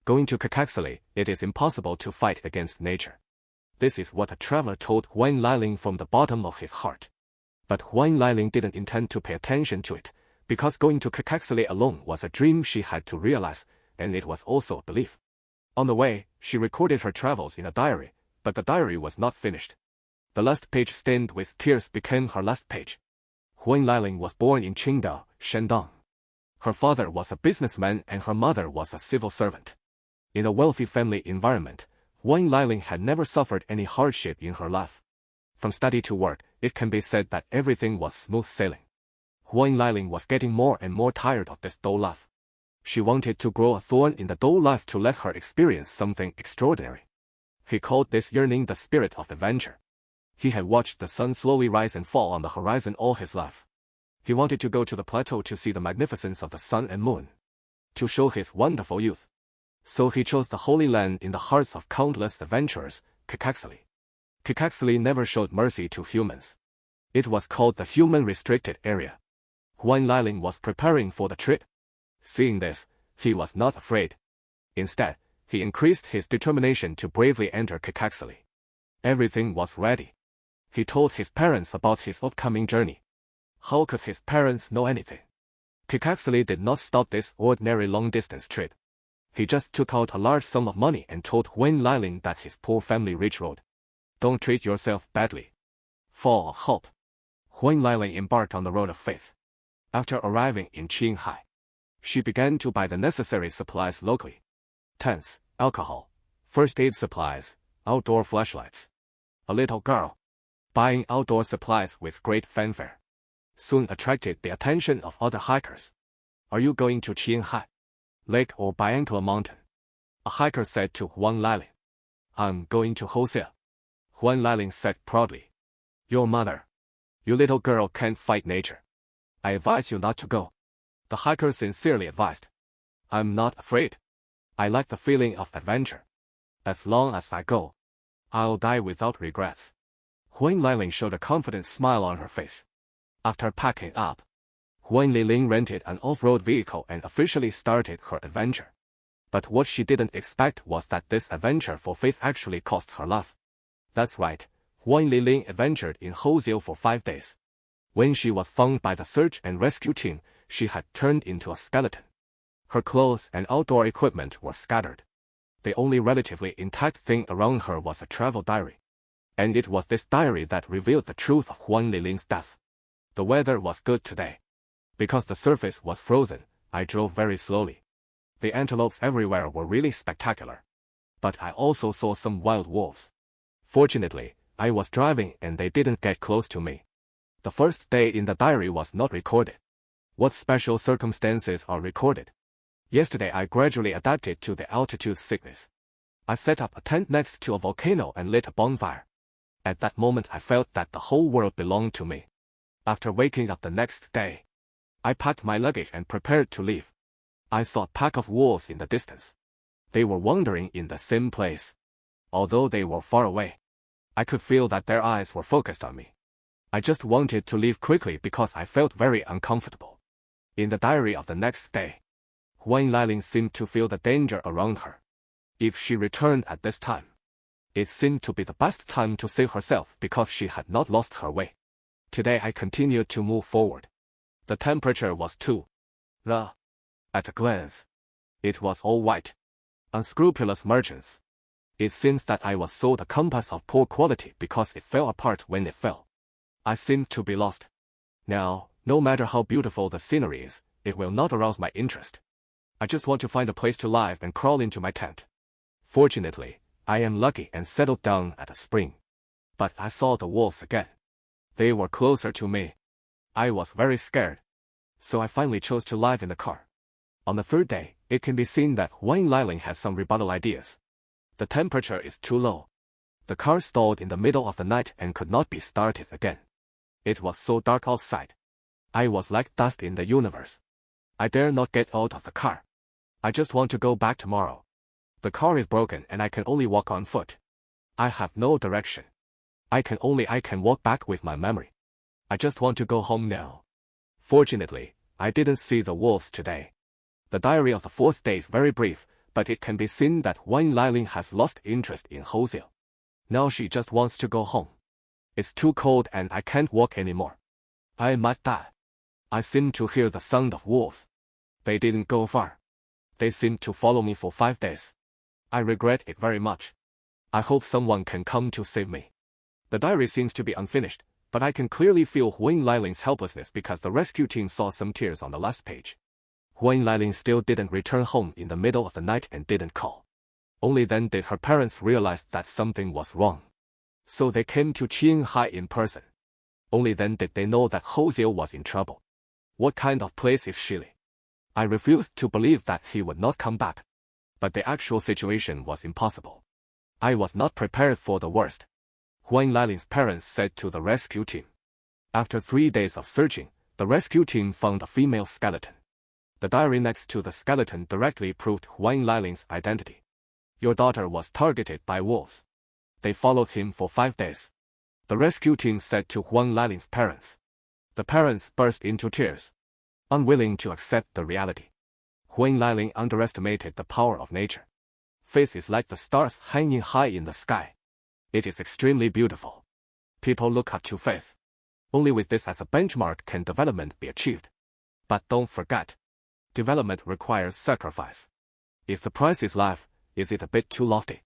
Going to Kekexili, it is impossible to fight against nature. This is what a traveler told Huang Liling from the bottom of his heart. But Huang Liling didn't intend to pay attention to it, because going to Kekexili alone was a dream she had to realize, and it was also a belief. On the way, she recorded her travels in a diary, but the diary was not finished. The last page stained with tears became her last page. Huang Liling was born in Qingdao, Shandong. Her father was a businessman and her mother was a civil servant. In a wealthy family environment, Huang Liling had never suffered any hardship in her life. From study to work, it can be said that everything was smooth sailing. Huang Liling was getting more and more tired of this dull life. She wanted to grow a thorn in the dull life to let her experience something extraordinary. He called this yearning the spirit of adventure. He had watched the sun slowly rise and fall on the horizon all his life. He wanted to go to the plateau to see the magnificence of the sun and moon, to show his wonderful youth. So he chose the Holy Land in the hearts of countless adventurers, Kekexili. Kekexili never showed mercy to humans. It was called the Human Restricted Area. Huang Liling was preparing for the trip. Seeing this, he was not afraid. Instead, he increased his determination to bravely enter Kekexili. Everything was ready. He told his parents about his upcoming journey. How could his parents know anything? Kekexili did not stop this ordinary long-distance trip. He just took out a large sum of money and told Huang Liling that his poor family rich road. Don't treat yourself badly. Full of hope. Huang Liling embarked on the road of faith. After arriving in Qinghai, she began to buy the necessary supplies locally. Tents, alcohol, first aid supplies, outdoor flashlights. A little girl, buying outdoor supplies with great fanfare, soon attracted the attention of other hikers. Are you going to Qinghai Lake or Biancla Mountain? A hiker said to Huang Liling. I'm going to Hoh Xil. Huang Liling said proudly. Your mother, you little girl can't fight nature. I advise you not to go. The hiker sincerely advised. I'm not afraid. I like the feeling of adventure. As long as I go, I'll die without regrets. Huang Liling showed a confident smile on her face. After packing up, Huang Liling rented an off-road vehicle and officially started her adventure. But what she didn't expect was that this adventure for faith actually cost her life. That's right, Huang Liling adventured in Hoh Xil for 5 days. When she was found by the search and rescue team, she had turned into a skeleton. Her clothes and outdoor equipment were scattered. The only relatively intact thing around her was a travel diary. And it was this diary that revealed the truth of Huang Liling's death. The weather was good today. Because the surface was frozen, I drove very slowly. The antelopes everywhere were really spectacular. But I also saw some wild wolves. Fortunately, I was driving and they didn't get close to me. The first day in the diary was not recorded. What special circumstances are recorded? Yesterday I gradually adapted to the altitude sickness. I set up a tent next to a volcano and lit a bonfire. At that moment I felt that the whole world belonged to me. After waking up the next day, I packed my luggage and prepared to leave. I saw a pack of wolves in the distance. They were wandering in the same place. Although they were far away, I could feel that their eyes were focused on me. I just wanted to leave quickly because I felt very uncomfortable. In the diary of the next day, Huang Liling seemed to feel the danger around her. If she returned at this time, it seemed to be the best time to save herself because she had not lost her way. Today I continued to move forward. The temperature was too low. At a glance, it was all white. Unscrupulous merchants. It seems that I was sold a compass of poor quality because it fell apart when it fell. I seemed to be lost. Now, no matter how beautiful the scenery is, it will not arouse my interest. I just want to find a place to lie and crawl into my tent. Fortunately, I am lucky and settled down at a spring. But I saw the wolves again. They were closer to me. I was very scared. So I finally chose to lie in the car. On the third day, it can be seen that Huang Liling has some rebuttal ideas. The temperature is too low. The car stalled in the middle of the night and could not be started again. It was so dark outside. I was like dust in the universe. I dare not get out of the car. I just want to go back tomorrow. The car is broken and I can only walk on foot. I have no direction. I can walk back with my memory. I just want to go home now. Fortunately, I didn't see the wolves today. The diary of the fourth day is very brief, but it can be seen that Hoh Xil has lost interest in Hoh Xil. Now she just wants to go home. It's too cold and I can't walk anymore. I might die. I seem to hear the sound of wolves. They didn't go far. They seemed to follow me for 5 days. I regret it very much. I hope someone can come to save me. The diary seems to be unfinished, but I can clearly feel Hoh Xil's helplessness because the rescue team saw some tears on the last page. Hoh Xil still didn't return home in the middle of the night and didn't call. Only then did her parents realize that something was wrong. So they came to Qinghai in person. Only then did they know that Hoh Xil was in trouble. What kind of place is Xili? I refused to believe that he would not come back. But the actual situation was impossible. I was not prepared for the worst. Hoh Xil's parents said to the rescue team. After 3 days of searching, the rescue team found a female skeleton. The diary next to the skeleton directly proved Hoh Xil's identity. Your daughter was targeted by wolves. They followed him for 5 days. The rescue team said to Hoh Xil's parents. The parents burst into tears, unwilling to accept the reality. Hoh Xil underestimated the power of nature. Faith is like the stars hanging high in the sky. It is extremely beautiful. People look up to faith. Only with this as a benchmark can development be achieved. But don't forget, development requires sacrifice. If the price is life, is it a bit too lofty?